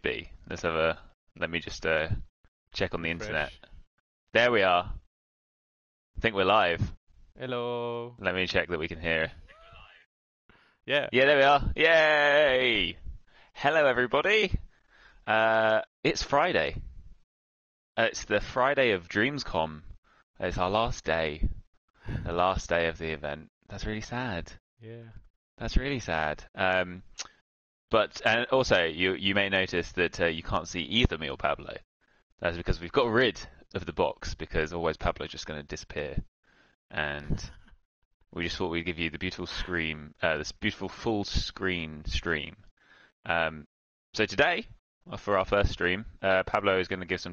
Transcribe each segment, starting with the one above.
be. Let me just check on the internet. Refresh. There we are. I think we're live. Hello. Let me check that we can hear. Yeah. Yeah, there we are. Yay! Hello, everybody. It's Friday. It's the Friday of Dreamscom. It's our last day. The last day of the event. That's really sad. Yeah. That's really sad. But and also you may notice that you can't see either me or Pablo. That's because we've got rid of the box because otherwise Pablo's just going to disappear. And we just thought we'd give you the beautiful this beautiful full screen stream. So today, for our first stream, Pablo is going to give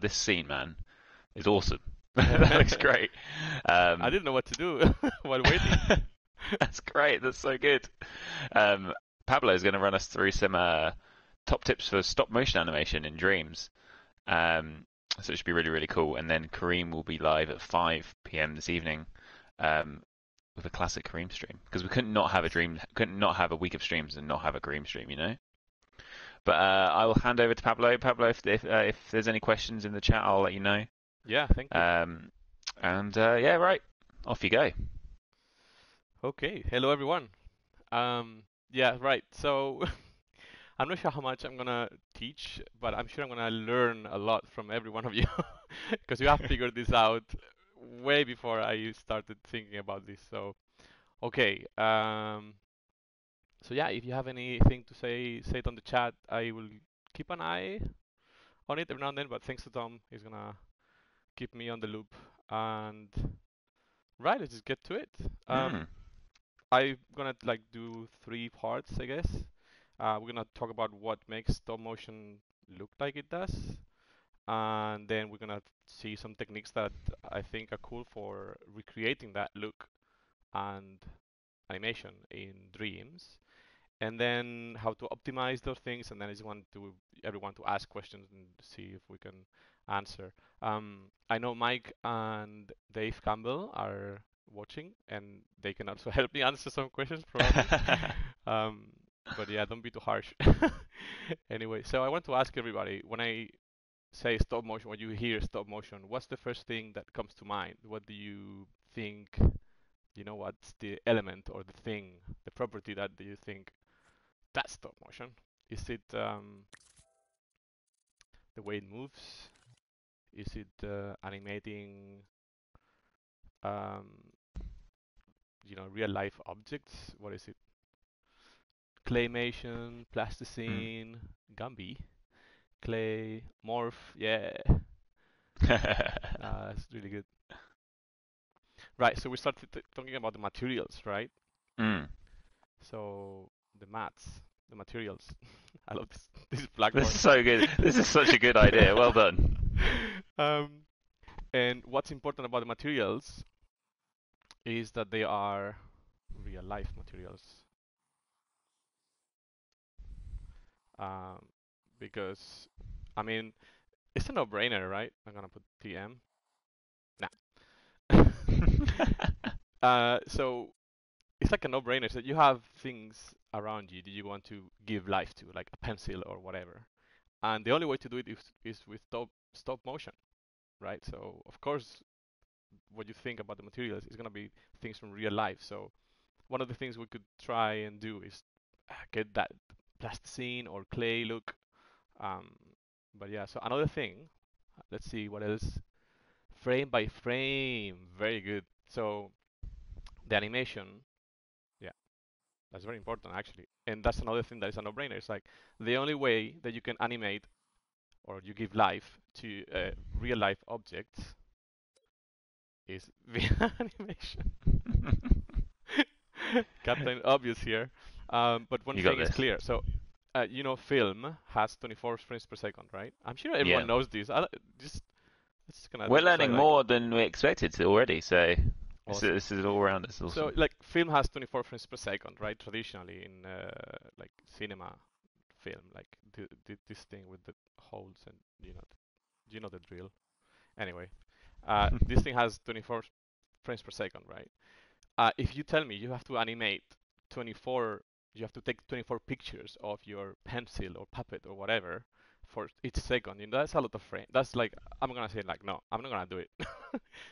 this scene, man, is awesome. That looks great. I didn't know what to do while waiting. That's great. That's so good. Pablo is going to run us through some top tips for stop motion animation in Dreams. So it should be really, really cool. And then Kareem will be live at 5 p.m. this evening with a classic Kareem stream. Because we couldn't not have a week of streams and not have a Kareem stream, you know? But I will hand over to Pablo. Pablo, if there's any questions in the chat, I'll let you know. Yeah, thank you. Yeah, right. Off you go. Okay. Hello, everyone. Yeah, right. So I'm not sure how much I'm gonna teach, but I'm sure I'm gonna learn a lot from every one of you because you have figured this out way before I started thinking about this. So, okay. So yeah, if you have anything to say it on the chat. I will keep an eye on it every now and then. But thanks to Tom, he's gonna keep me on the loop. And right, let's just get to it. Mm. I'm gonna do three parts, I guess. We're gonna talk about what makes stop motion look like it does, and then we're gonna see some techniques that I think are cool for recreating that look and animation in Dreams, and then how to optimize those things, and then I just want everyone to ask questions and see if we can answer. I know Mike and Dave Campbell are watching, and they can also help me answer some questions probably. But yeah, don't be too harsh. Anyway, so I want to ask everybody, when I say stop motion, when you hear stop motion, what's the first thing that comes to mind? What do you think, what's the element or the thing, the property that do you think that's stop motion? Is it the way it moves? Is it animating, um, real life objects? What is it? Claymation, Mm. plasticine, Gumby, clay, morph. Yeah, that's really good. Right, so we started talking about the materials, right? Mm. So the mats, the materials. I love this This blackboard. is so good. This is such a good idea. Well done. um, and what's important about the materials is that they are real life materials. Um, because, I mean, it's a no-brainer, right? I'm gonna put TM. Nah. So it's like a no-brainer. So you have things around you that you want to give life to, like a pencil or whatever. And the only way to do it is with stop motion, right? So of course, what you think about the materials is gonna be things from real life. So one of the things we could try and do is get that plasticine or clay look. Um, but yeah, so another thing, let's see what else. Frame by frame, very good. So the animation, yeah, that's very important actually. And that's another thing that is a no-brainer. It's like the only way that you can animate or you give life to real life objects is via animation. Captain Obvious here. But one You got thing is this. clear. So, film has 24 frames per second, right? I'm sure Yeah. everyone knows this. Just It's gonna We're try learning like more than we expected to already, so awesome. this is all around us. So Awesome. like film has 24 frames per second, right? Traditionally in like cinema film, like this thing with the holes and the drill. Anyway, this thing has 24 frames per second, right? If you tell me you have to animate 24 you have to take 24 pictures of your pencil or puppet or whatever for each second. That's a lot of frame. That's like, I'm gonna say like, no, I'm not gonna do it.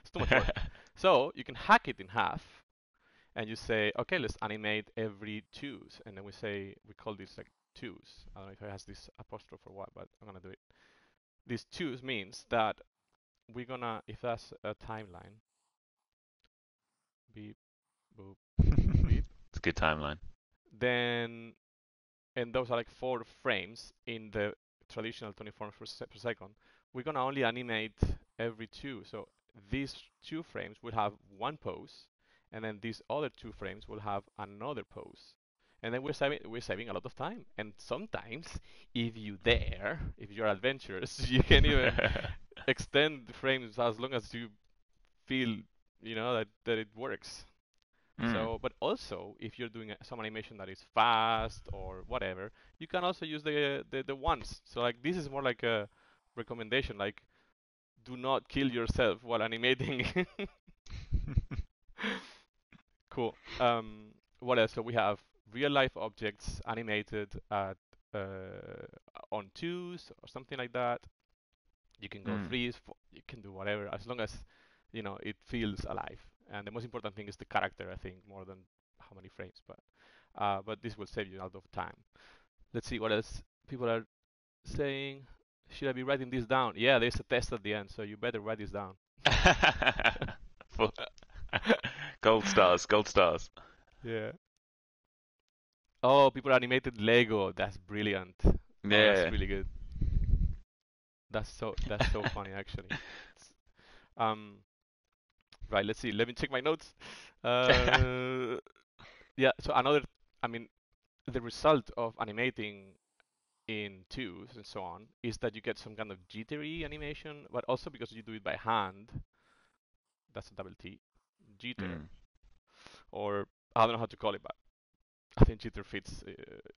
It's too much work. So you can hack it in half, and you say, okay, let's animate every twos, and then we call this like twos. I don't know if it has this apostrophe or what, but I'm gonna do it. These twos means that we're gonna, if that's a timeline, beep, boop, beep, It's a good timeline. then, and those are like 4 frames in the traditional 24 frames per second, we're gonna only animate every two. So these 2 frames will have one pose, and then these other 2 frames will have another pose. And then we're saving a lot of time. And sometimes, if you're adventurous, you can even extend the frames as long as you feel, that it works. Mm. So, but also, if you're doing some animation that is fast or whatever, you can also use the ones. So, like, this is more like a recommendation, like, do not kill yourself while animating. Cool. What else? So we have real life objects animated at on twos or something like that. You can go Mm. freeze. You can do whatever as long as it feels alive. And the most important thing is the character, I think, more than how many frames. But this will save you a lot of time. Let's see what else people are saying. Should I be writing this down? Yeah, there's a test at the end, so you better write this down. Full- Gold stars, gold stars. Yeah. Oh, people animated Lego. That's brilliant. Oh, that's Yeah. really good. That's so funny actually. Um, right. Let's see. Let me check my notes. Uh, yeah. So I mean, the result of animating in twos and so on is that you get some kind of jittery animation, but also because you do it by hand. That's a double T, jitter, Mm. or I don't know how to call it, but I think jitter fits.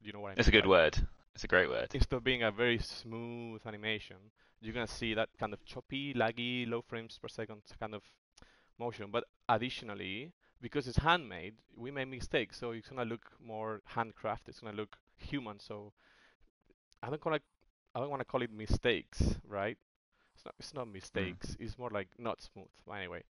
You know what I It's mean, a good right? word. It's a great word. Instead of being a very smooth animation, you're gonna see that kind of choppy, laggy, low frames per second kind of motion. But additionally, because it's handmade, we make mistakes, so it's gonna look more handcrafted. It's gonna look human. So I don't gonna I don't want to call it mistakes, right? It's not Mm. mistakes. It's more like not smooth. But anyway,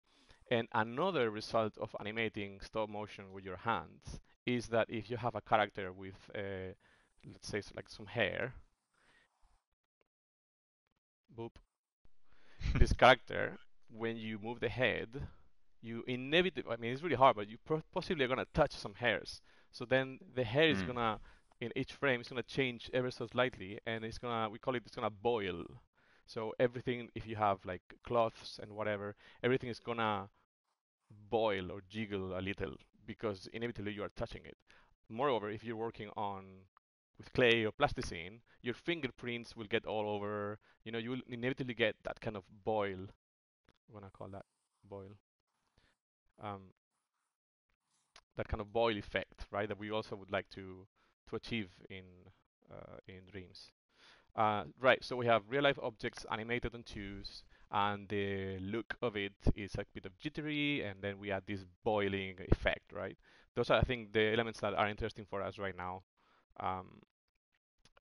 and another result of animating stop motion with your hands is that if you have a character with, let's say, like some hair, boop, this character, when you move the head, you inevitably, I mean, it's really hard, but you possibly are going to touch some hairs. So then the hair is Mm. going to, in each frame, it's going to change ever so slightly, and we call it, it's going to boil. So everything, if you have like cloths and whatever, everything is going to boil or jiggle a little because inevitably you are touching it. Moreover, if you're working on with clay or plasticine, your fingerprints will get all over. You will inevitably get that kind of boil. I'm gonna call that boil. Um, that kind of boil effect, right? That we also would like to achieve in Dreams. Right. So we have real life objects animated on twos, and the look of it is a bit of jittery, and then we add this boiling effect, right? Those are, I think, the elements that are interesting for us right now. Um,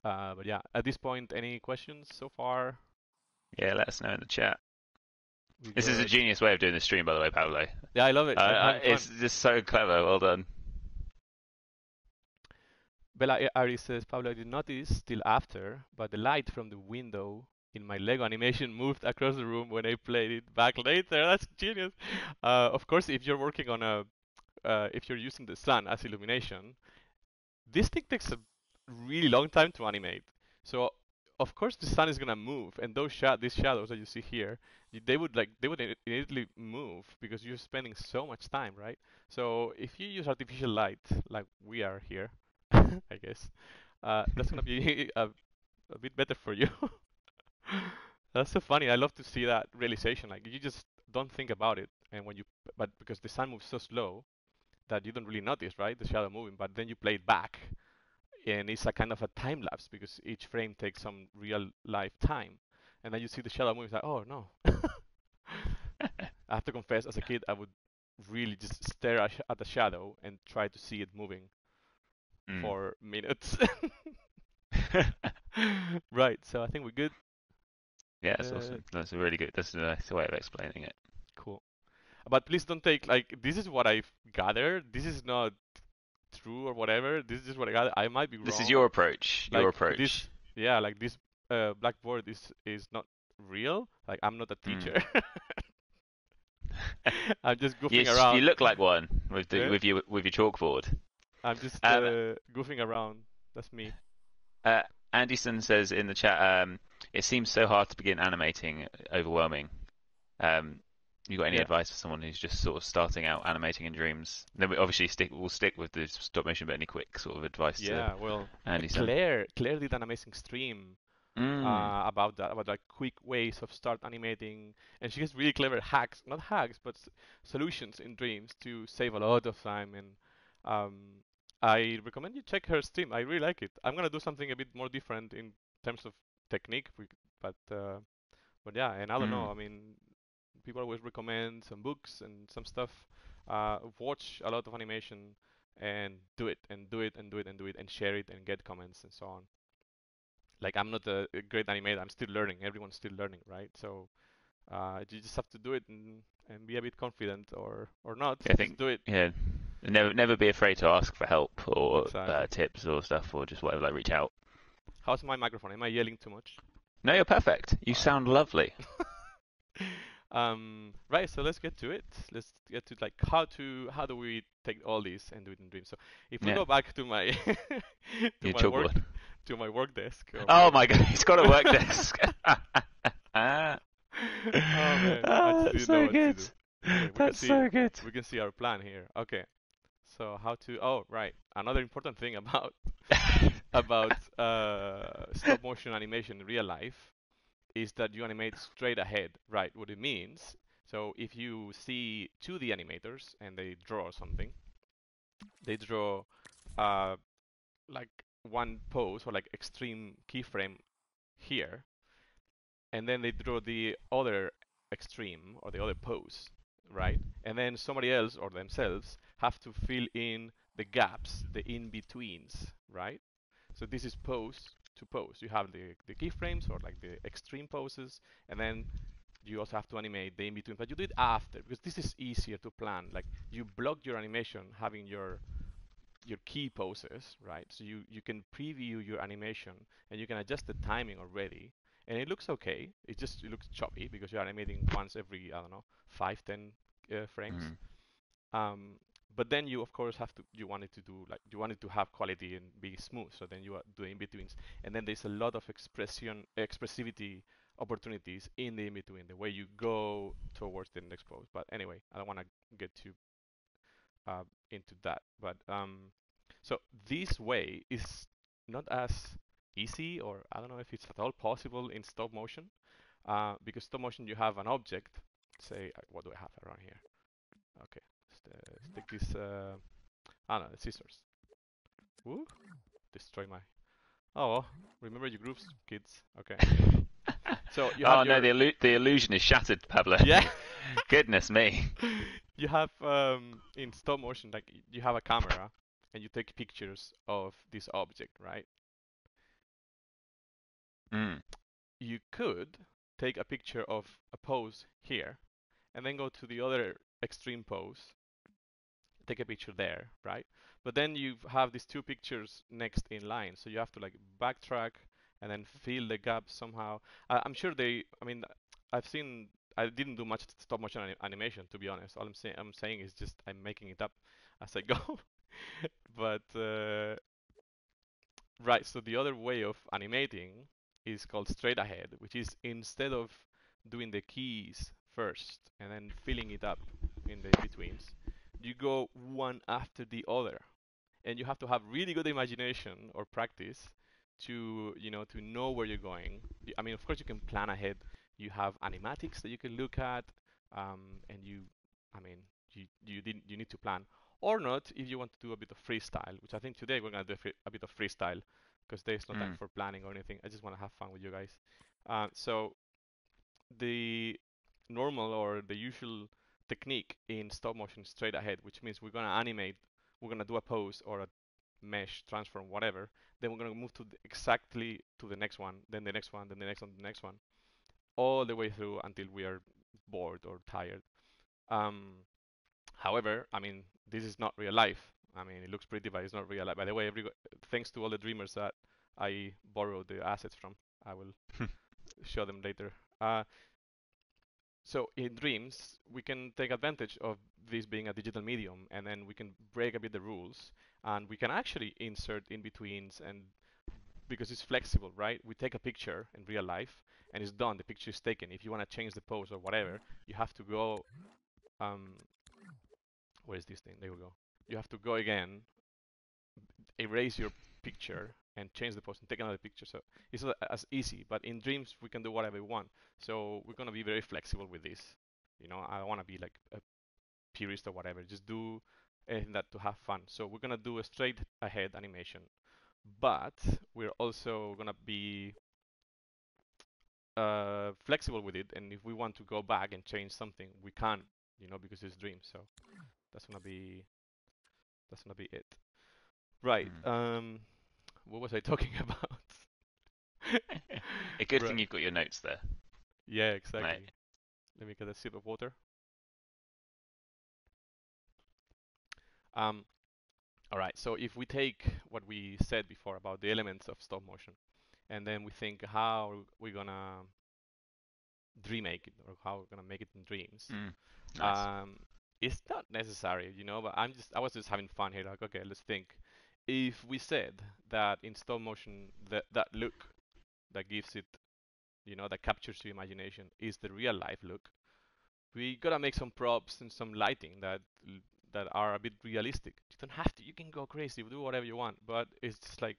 but yeah, at this point, any questions so far? Yeah, let us know in the chat. We This is a good? genius way of doing the stream, by the way, Pablo. Yeah, I love it. I'm having It's fun. just so clever. Well done. Bella Ari says, Pablo, I did notice till after, but the light from the window in my Lego animation moved across the room when I played it back later. That's genius. Of course, if you're working on if you're using the sun as illumination, this thing takes a really long time to animate. So of course the sun is gonna move, and these shadows that you see here, they would immediately move because you're spending so much time, right? So if you use artificial light like we are here, I guess, that's gonna be a bit better for you. That's so funny. I love to see that realization. Like you just don't think about it, and but because the sun moves so slow that you don't really notice, right? The shadow moving, but then you play it back, and it's a kind of a time lapse because each frame takes some real life time, and then you see the shadow moving. It's like, oh no. I have to confess, as a kid, I would really just stare at the shadow and try to see it moving. Mm. for minutes. Right, so I think we're good. Yeah, that's Uh, awesome. That's a really good. That's a nice way of explaining it. cool. But please don't take like this is what I've gathered. This is not true or whatever. This is just what I gathered. I might be This is wrong. your approach. Your Like approach. this, yeah, like this blackboard is not real. Like I'm not a Mm. teacher. I'm just goofing Yes, you around. look like one with the Yeah? with your chalkboard. I'm just Um, goofing around. That's me. uh, Anderson says in the chat, it seems so hard to begin animating, overwhelming. Um, you got any Yeah. advice for someone who's just sort of starting out animating in Dreams? Then we obviously we'll stick with the stop motion, but any quick sort of advice to Yeah, well, Anderson? Claire did an amazing stream Mm. about that, about like quick ways of start animating, and she has really clever hacks, not hacks, but solutions in Dreams to save a lot of time. And um, I recommend you check her stream. I really like it. I'm gonna do something a bit more different in terms of technique, but yeah, and I don't know. Mm. I mean, people always recommend some books and some stuff. Watch a lot of animation and do it and do it and do it and do it and share it and get comments and so on. Like I'm not a great animator. I'm still learning. Everyone's still learning, right? So you just have to do it and be a bit confident or not. Yeah, I Just think do it. yeah, never be afraid to ask for help or Exactly. tips or stuff or just whatever. Like reach out. How's my microphone? Am I yelling too much? No, you're perfect. You All right. sound lovely. Right, so let's get to it. Let's get to like how do we take all this and do it in Dream. So if we Yeah, go back to my to your my work chalkboard. to my work desk or Oh my my god, he's got a work desk. oh man, I Oh, just that's didn't know so what to good. do. Okay, That's so good. we can see our plan here. Okay, so how to? Oh, right. Another important thing about stop motion animation in real life is that you animate straight ahead, right? What it means. So if you see 2D animators and they draw something, they draw uh, like one pose or like extreme keyframe here, and then they draw the other extreme or the other pose, right? And then somebody else or themselves have to fill in the gaps, the in-betweens, right? So this is pose to pose. You have the keyframes or like the extreme poses, and then you also have to animate the in-between, but you do it after because this is easier to plan. Like you block your animation having your key poses, right? So you can preview your animation and you can adjust the timing already. And it looks okay. It looks choppy because you're animating once every, I don't know, 5, 10 frames. Mm. Um, but then you of course have to you want it to do like you want it to have quality and be smooth. So then you are doing in-betweens. And then there's a lot of expressivity opportunities in the in-between, the way you go towards the next pose. But anyway, I don't want to get too into that. But so this way is not as easy, or I don't know if it's at all possible in stop motion, because stop motion you have an object. Say, what do I have around here? Okay, let's take this. I don't know, scissors. Woo! Destroy my. Oh, remember your groups, kids. Okay. So you have Oh no, your the illusion is shattered, Pablo. yeah. Goodness me. You have in stop motion like you have a camera and you take pictures of this object, right? Mm. You could take a picture of a pose here and then go to the other extreme pose, take a picture there, right? But then you have these two pictures next in line, so you have to like backtrack and then fill the gap somehow. I'm sure I mean, I've seen, I didn't do much stop motion animation to be honest. All I'm saying is just I'm making it up as I go. But right, so the other way of animating is called straight ahead, which is instead of doing the keys first and then filling it up in the in-betweens, you go one after the other. And you have to have really good imagination or practice to know where you're going. I mean, of course, you can plan ahead. You have animatics that you can look at, and I mean, you need to plan or not if you want to do a bit of freestyle, which I think today we're gonna do a bit of freestyle because there's no time Mm. for planning or anything. I just want to have fun with you guys. So the normal or the usual technique in stop motion is straight ahead, which means we're gonna animate, we're gonna do a pose or a mesh, transform, whatever, then we're gonna move to exactly to the next one, then the next one, then the next one, the next one, all the way through until we are bored or tired. Um, However, I mean, this is not real life. I mean, it looks pretty, but it's not real life. By the way, thanks to all the dreamers that I borrowed the assets from, I will show them later. So in Dreams, we can take advantage of this being a digital medium, and then we can break a bit the rules, and we can actually insert in betweens, and because it's flexible, right? We take a picture in real life, and it's done. The picture is taken. If you want to change the pose or whatever, you have to go. Um, where is this thing? There we go. You have to go again, erase your picture, and change the pose and take another picture. So it's not as easy, but in Dreams we can do whatever we want. So we're gonna be very flexible with this. You know, I don't want to be like a purist or whatever. Just do anything that to have fun. So we're gonna do a straight ahead animation, but we're also gonna be flexible with it. And if we want to go back and change something, we can. You know, because it's Dreams. So that's gonna be it. Right. What was I talking about? A good thing Right. you've got your notes there, Yeah, exactly. mate. Let me get a sip of water. Um, all right. So if we take what we said before about the elements of stop motion, and then we think how we're gonna remake it or how we're gonna make it in Dreams, Nice. um, it's not necessary, you know. But I was just having fun here. Like, okay, let's think. If we said that in stop motion, that look that gives it, you know, that captures your imagination is the real life look, we gotta make some props and some lighting that are a bit realistic. You don't have to. You can go crazy, do whatever you want, but it's just like,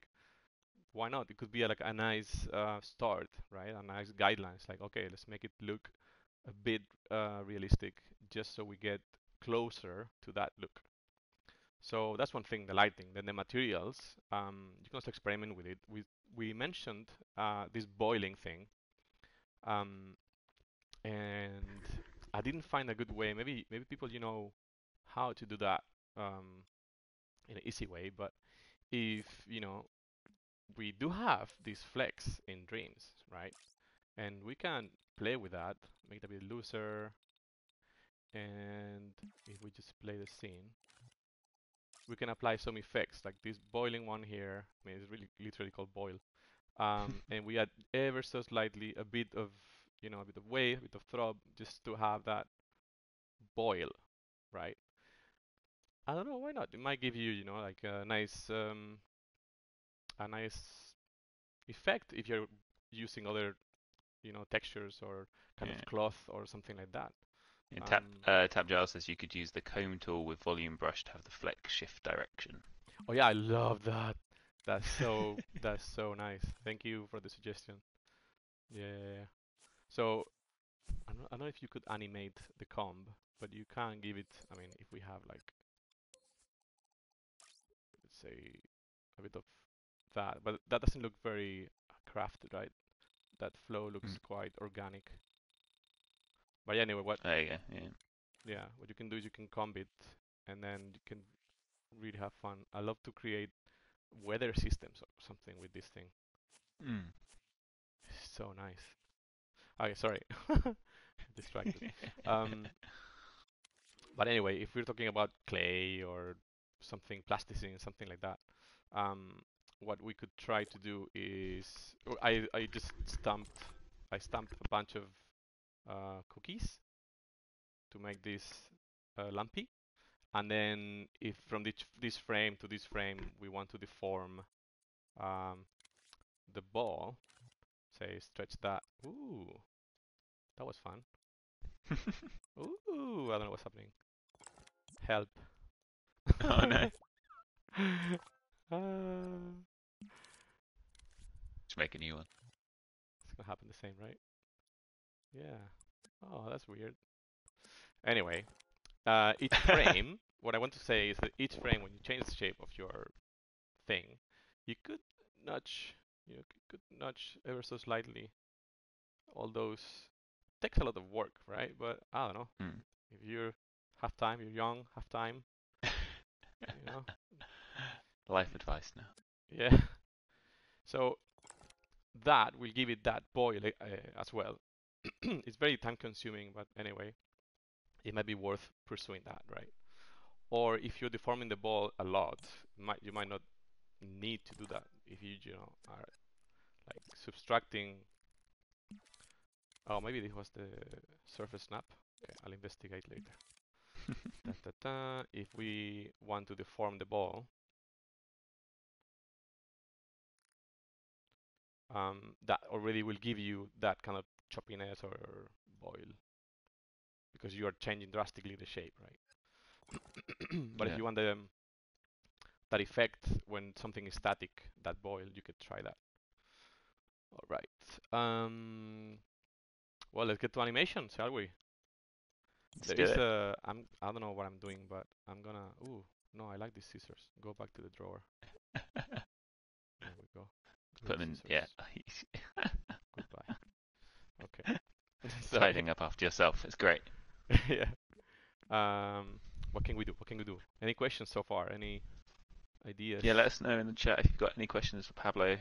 why not? It could be like a nice start, right? A nice guidelines. Like, okay, let's make it look a bit realistic, just so we get closer to that look. So that's one thing, the lighting. Then the materials, you can also experiment with it. We mentioned this boiling thing, um, and I didn't find a good way. Maybe people how to do that um, in an easy way. But if we do have this flex in Dreams, right? And we can play with that, make it a bit looser, and if we just play the scene, we can apply some effects like this boiling one here. I mean, it's really literally called boil. And we add ever so slightly a bit of a bit of wave, a bit of throb, just to have that boil, right? I don't know, why not? It might give you, like a nice effect if you're using other, textures or kind Yeah. of cloth or something like that. And Um, TabGL says you could use the comb tool with volume brush to have the flex shift direction. oh yeah, I love that. That's so nice. Thank you for the suggestion. Yeah. So I don't know if you could animate the comb, but you can give it. I mean, if we have like, let's say, a bit of that, but that doesn't look very crafted, right? That flow looks Mm. quite organic. But yeah, anyway, There you go. Yeah. what you can do is you can comb it, and then you can really have fun. I love to create weather systems or something with this thing. Mm. It's so nice. Okay, sorry, distracted. Um, but anyway, if we're talking about clay or something plasticine, something like that, um, what we could try to do is I just stamped a bunch of cookies to make this lumpy. And then if from this frame to this frame we want to deform um, the ball, say stretch that. Ooh, that was fun. Ooh, I don't know what's happening. Help. Oh no. uh, Just make a new one. it's gonna happen the same, right? Yeah. Oh, that's weird. Anyway, each frame, what I want to say is that each frame, when you change the shape of your thing, you could nudge, could nudge ever so slightly all those. Takes a lot of work, right? But I don't know. Mm. If you have time, you're young, have time, you know, Life advice now. Yeah. So that will give it that boil as well. It's very time consuming, but anyway, it might be worth pursuing that, right? Or if you're deforming the ball a lot, you might not need to do that if you know are like subtracting. Oh, maybe this was the surface snap. Okay, I'll investigate later. Da, da, da. If we want to deform the ball, that already will give you that kind of choppiness or boil because you are changing drastically the shape, right? But if Yeah. you want that effect when something is static, that boil, you could try that. All right. Well, let's get to animation, shall we? Let's There do is it. I don't know what I'm doing, but I'm gonna. Ooh, no, I like these scissors. Go back to the drawer. There we go. Put Green them in. Yeah. scissors. Goodbye. Okay. So Tidying up after yourself. It's great. yeah. What can we do? What can we do? Any questions so far? Any ideas? Yeah, let us know in the chat if you've got any questions for Pablo.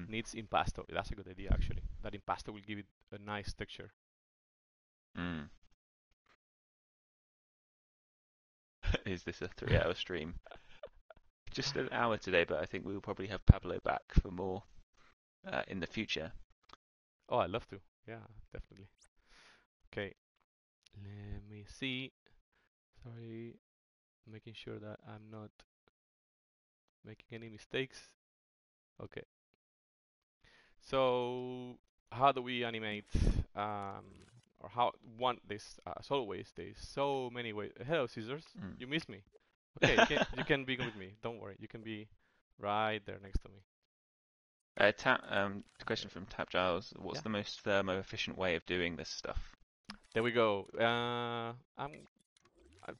Needs impasto. That's a good idea, actually. That impasto will give it a nice texture. Mm. Is this a 3-hour stream? Just an hour today, but I think we will probably have Pablo back for more in the future. Oh, I'd love to. Yeah, definitely. Okay. Let me see. Sorry, making sure that I'm not making any mistakes. Okay. So how do we animate or how one this as always there's so many ways. Hello, scissors. Mm. You miss me. Okay, you can be with me. Don't worry. You can be right there next to me. Question from Tap Giles. What's Yeah. the most thermo efficient way of doing this stuff? There we go.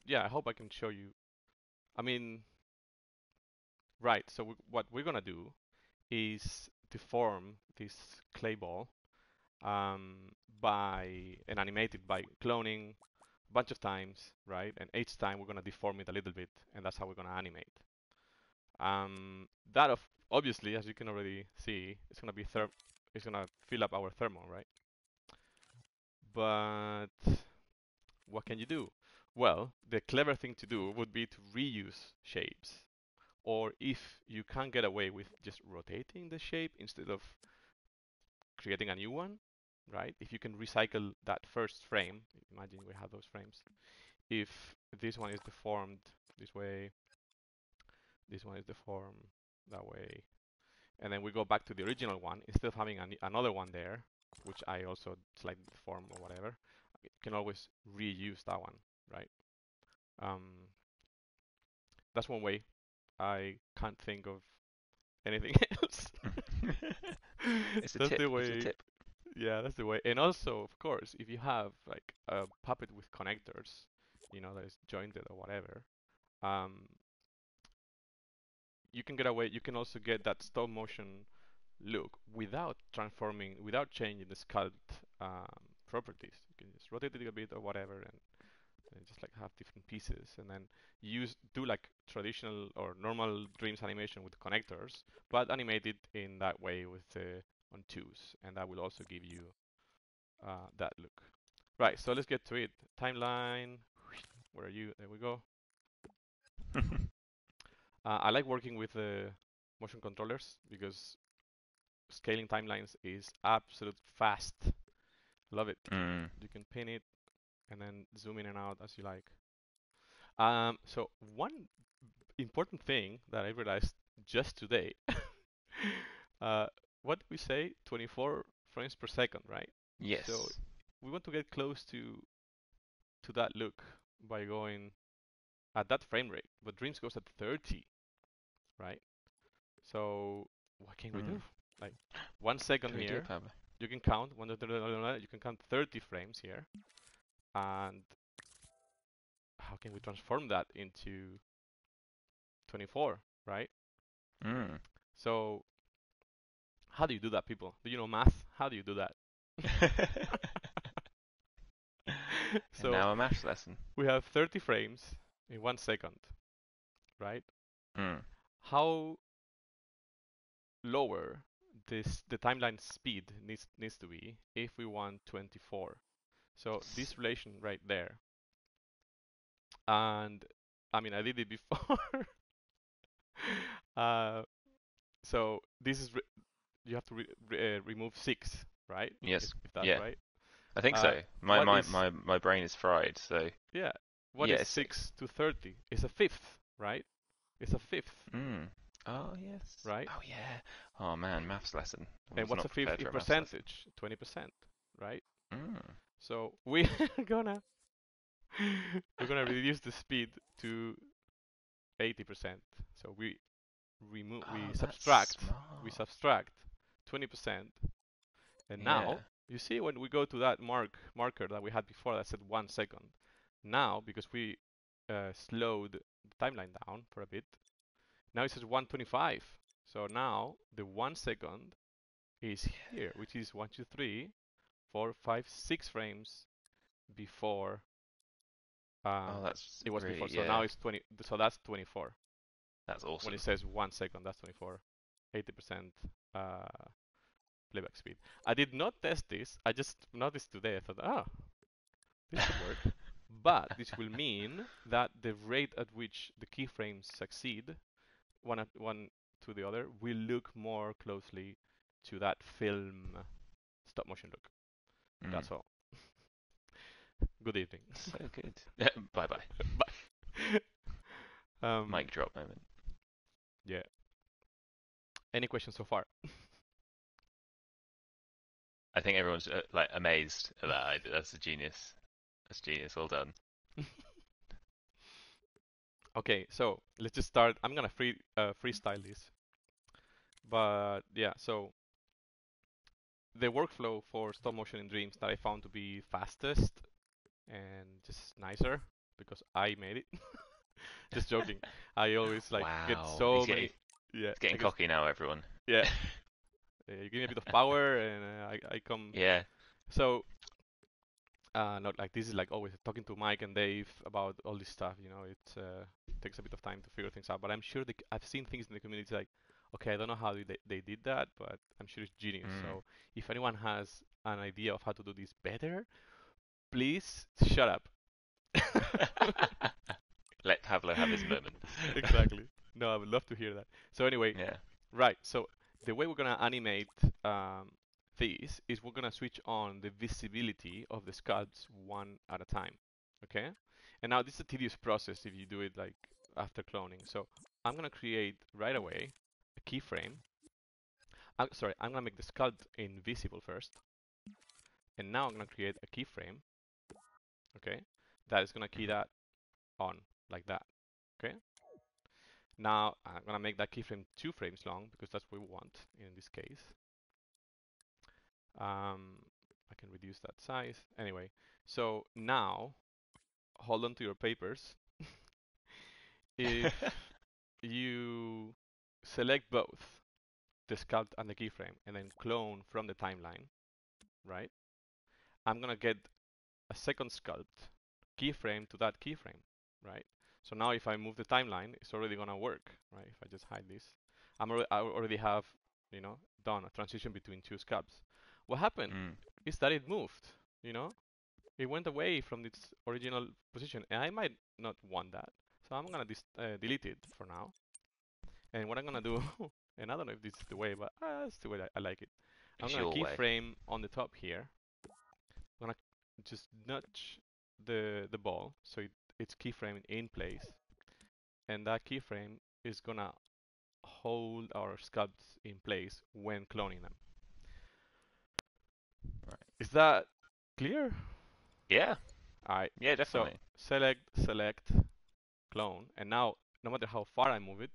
Yeah, I hope I can show you. I mean, right. So what we're gonna do is deform this clay ball and animate it by cloning a bunch of times, right? And each time we're gonna deform it a little bit, and that's how we're gonna animate. That obviously, as you can already see, it's gonna fill up our thermal, right? But what can you do? Well, the clever thing to do would be to reuse shapes. Or if you can't get away with just rotating the shape instead of creating a new one, right? If you can recycle that first frame, imagine we have those frames. If this one is deformed this way, this one is deformed that way, and then we go back to the original one, instead of having another one there, which I also slightly deform or whatever, you can always reuse that one, right? Um, that's one way. I can't think of anything else. It's a That's tip. the It's a way. tip. Yeah, that's the way. And also, of course, if you have like a puppet with connectors, that is jointed or whatever, um, you can get away. You can also get that stop motion look without changing the sculpt properties. You can just rotate it a bit or whatever, and just like have different pieces, and then do like traditional or normal Dreams animation with connectors, but animate it in that way with on twos, and that will also give you that look. Right, so let's get to it. Timeline. Where are you? There we go. I like working with motion controllers because scaling timelines is absolute fast. Love it. Mm. You can pin it and then zoom in and out as you like. So one important thing that I realized just today, uh, what did we say? 24 frames per second, right? So Yes. we want to get close to that look by going at that frame rate, but Dreams goes at 30, right? So what can we do? Mm. Like 1 second Can we do it, here, Pablo? you can count you can count 30 frames here, and how can we transform that into 24, right? Mm. So how do you do that, people? Do you know math? How do you do that? And So now a maths lesson. we have 30 frames in 1 second, right? Mm. how lower the timeline speed needs to be if we want 24. So this relation right there, and I mean I did it before. uh, so this is you have to remove 6, right? Yes. If that's Yeah. right. I think Uh, so. My what my is my my brain is fried. So yeah? What yeah, is it's 6. 6 to 30? It's a fifth, right? It's a fifth, Mm. Oh yes. right? Oh yeah. Oh man, maths lesson. I And was what's a not fifth prepared in for a maths lesson. percentage? 20%, right? Mm. So we're gonna we're gonna reduce the speed to 80%. So Oh, that's we smart. subtract 20%, and Yeah. now you see when we go to that marker that we had before that said 1 second. Now because we slowed the timeline down for a bit, now it says 125. So now the 1 second is here, which is 1, 2, 3, 4, 5, 6 frames before Oh, that's it was before. really So now yeah. it's 20. So that's 24. That's When it awesome. says 1 second, that's 24. 80% uh, playback speed. I did not test this. I just noticed today. I thought, this could work. But this will mean that the rate at which the keyframes succeed, one to the other, will look more closely to that film stop motion look. Mm. That's all. Good evening. So good. Bye bye. Bye. Mic drop moment. Yeah. Any questions so far? I think everyone's like amazed at that. That's a genius. That's genius. Well done. Okay, so let's just start. I'm gonna freestyle this, but yeah. So the workflow for stop motion in Dreams that I found to be fastest and just nicer because I made it. Just joking. I always like get Wow. so many. Yeah, He's getting I guess. cocky now, everyone. Yeah, you give me a bit of power and I come. Yeah. So not like this is like always talking to Mike and Dave about all this stuff. It takes a bit of time to figure things out. But I'm sure I've seen things in the community like, okay, I don't know how they did that, but I'm sure it's genius. Mm. So if anyone has an idea of how to do this better, please shut up. Let Pablo have his moment. Exactly. No, I would love to hear that. So anyway, Yeah. right. So the way we're gonna animate this is we're gonna switch on the visibility of the sculpts one at a time. Okay? And now this is a tedious process if you do it like after cloning. So I'm gonna create right away a keyframe. Sorry, I'm gonna make the sculpt invisible first, and now I'm gonna create a keyframe. Okay, that is gonna key Mhm. that on like that. Okay. Now I'm gonna make that keyframe 2 frames long because that's what we want in this case. I can reduce that size. Anyway, so now hold on to your papers. If you select both the sculpt and the keyframe and then clone from the timeline, right? I'm gonna get a second sculpt keyframe to that keyframe, right? So now if I move the timeline, it's already gonna work, right? If I just hide this, I already have, done a transition between 2 sculpts. What happened Mm. is that it moved, you know? It went away from its original position, and I might not want that. So I'm gonna delete it for now. And what I'm gonna do, and I don't know if this is the way, but that's the way I like it. I'm It's gonna your way. keyframe on the top here. I'm gonna just nudge the ball so it's keyframing in place, and that keyframe is gonna hold our sculpts in place when cloning them. Right. Is that clear? Yeah. Alright, Yeah, so definitely. select, clone, and now no matter how far I move it,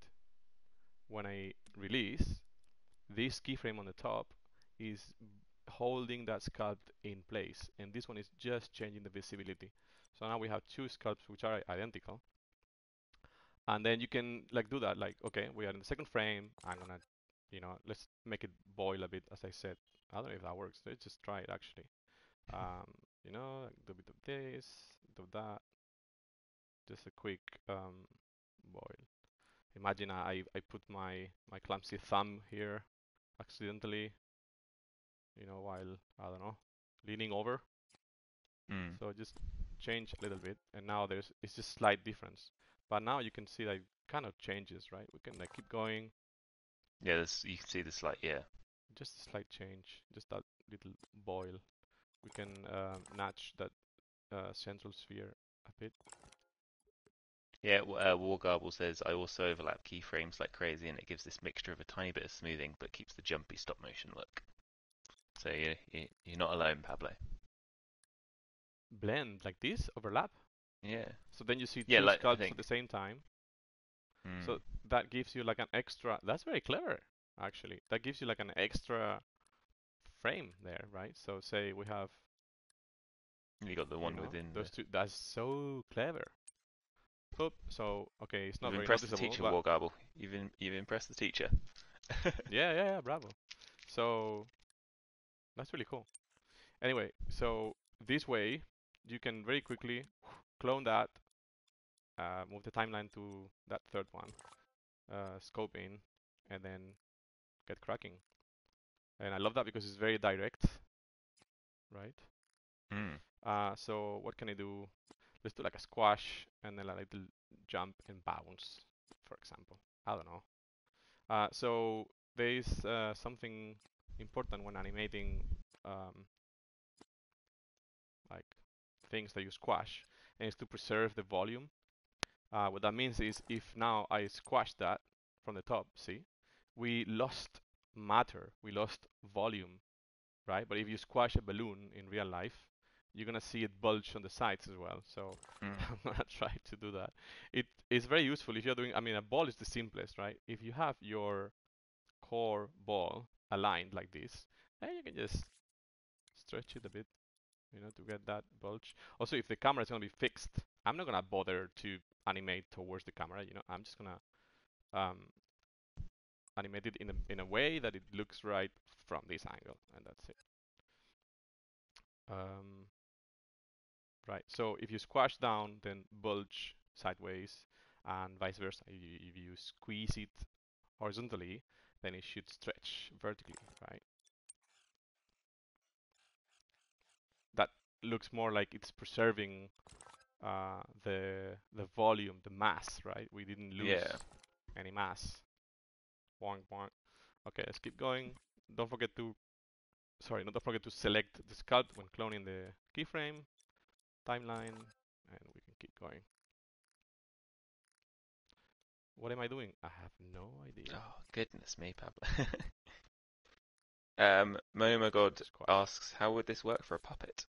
when I release, this keyframe on the top is holding that sculpt in place, and this one is just changing the visibility. So now we have 2 sculpts which are identical, and then you can like do that. Like, okay, we are in the second frame. I'm gonna, let's make it boil a bit, as I said. I don't know if that works. Let's just try it actually. Like do a bit of this, do that. Just a quick boil. Imagine I put my clumsy thumb here accidentally, while, I don't know, leaning over. Mm. So just change a little bit, and now it's just slight difference. But now you can see that it kind of changes, right? We can keep going, Yeah, you can see the slight, yeah. just a slight change, just that little boil. We can nudge that central sphere a bit. Yeah, Wargarble says, I also overlap keyframes like crazy and it gives this mixture of a tiny bit of smoothing but keeps the jumpy stop motion look. So you're not alone, Pablo. Blend like this, overlap. Yeah. So then you see Yeah, two like, I sculpts at think. the same time. Mm. So that gives you like an extra, that's very clever, actually. That gives you like an extra frame there, right? So say we have, You got the one within the... those two. That's so clever. Oop, so, okay, it's not You've very impressed the noticeable, teacher, but Wargarble. You've impressed the teacher. yeah, bravo. So that's really cool. Anyway, so this way you can very quickly clone that, move the timeline to that third one, scope in, and then get cracking. And I love that because it's very direct, right? Mm. So what can I do? Let's do like a squash and then a little jump and bounce, for example. I don't know. So there is something important when animating like things that you squash, and it's to preserve the volume. What that means is if now I squash that from the top, see, we lost matter, we lost volume, right? But if you squash a balloon in real life, you're gonna see it bulge on the sides as well. So Mm. I'm gonna try to do that. It is very useful if you're doing, I mean, a ball is the simplest, right? If you have your core ball aligned like this, then you can just stretch it a bit, to get that bulge. Also, if the camera is gonna be fixed, I'm not gonna bother to animate towards the camera. I'm just gonna um, animate it in a way that it looks right from this angle, and that's it. Right. So if you squash down, then bulge sideways, and vice versa. If you squeeze it horizontally, then it should stretch vertically, right? That looks more like it's preserving the volume, the mass, right? We didn't lose Yeah. any mass. Boing, boing. Okay, let's keep going. Don't forget to, don't forget to select the sculpt when cloning the keyframe, timeline, and we can keep going. What am I doing? I have no idea. Oh, goodness me, Pablo. Momogod asks, how would this work for a puppet?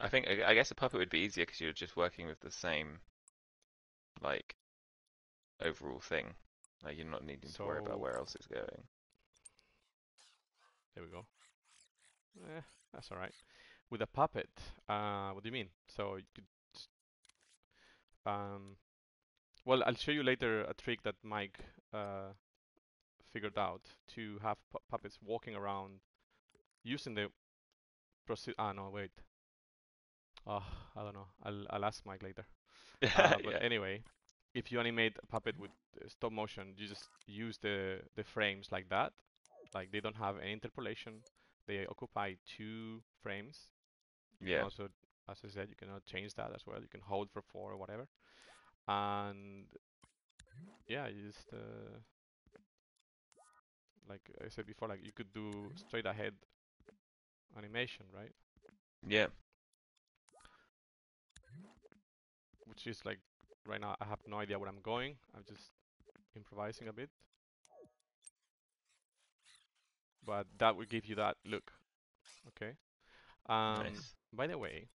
I guess a puppet would be easier because you're just working with the same, like, overall thing. Like, you're not needing to worry about where else it's going. There we go. That's all right. With a puppet, what do you mean? So you could, well, I'll show you later a trick that Mike figured out to have puppets walking around using the no, wait. Oh, I don't know. I'll ask Mike later. But Yeah. anyway, if you animate a puppet with stop motion, you just use the frames like that. Like they don't have any interpolation. They occupy 2 frames. You can Yeah. also, as I said, you cannot change that as well. You can hold for 4 or whatever. And yeah, you just like I said before, like you could do straight ahead animation, right? Yeah. Which is like right now I have no idea where I'm going. I'm just improvising a bit. But that will give you that look. Okay. Nice. By the way,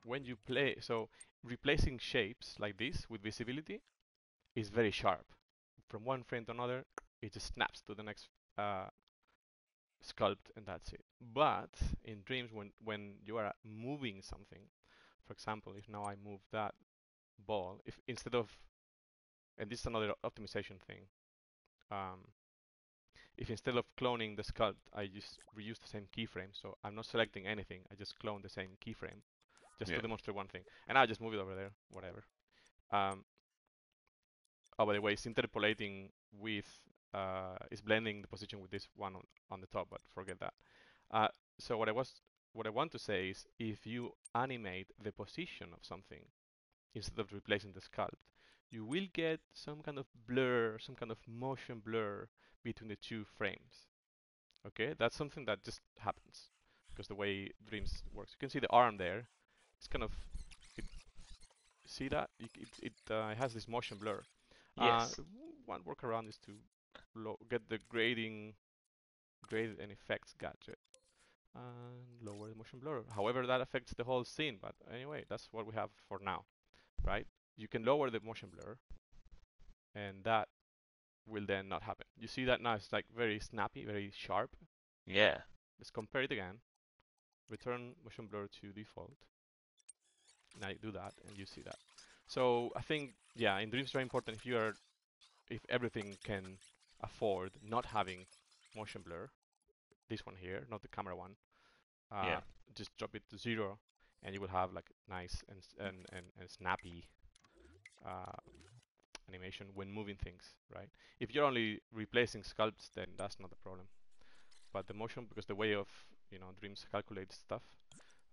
when you play, so replacing shapes like this with visibility is very sharp. From one frame to another, it just snaps to the next uh, sculpt, and that's it. But in dreams, when you are moving something, for example, if now I move that ball, if instead of, and this is another optimization thing, um, if instead of cloning the sculpt, I just reuse the same keyframe, so I'm not selecting anything, I just clone the same keyframe, just to demonstrate one thing, and I just move it over there, whatever. Um, Oh, by the way, it's interpolating with, it's blending the position with this one on the top, but forget that. So what I want to say is, if you animate the position of something instead of replacing the sculpt, you will get some kind of blur, some kind of motion blur between the two frames. Okay, that's something that just happens because the way Dreams works. You can see the arm there. It's kind of, it, see that? It has this motion blur. Yes. One workaround is to get the graded and effects gadget and lower the motion blur. However, that affects the whole scene, but anyway, that's what we have for now, right? You can lower the motion blur, and that will then not happen. You see that now it's like very snappy, very sharp. Yeah. Let's compare it again. Return motion blur to default. Now you do that, and you see that. So I think, yeah, in Dreams it's very important if everything can afford not having motion blur, this one here, not the camera one, Yeah. just drop it to 0, and you will have like nice and snappy animation when moving things, right? If you're only replacing sculpts, then that's not a problem. But the motion, because the way of Dreams calculates stuff,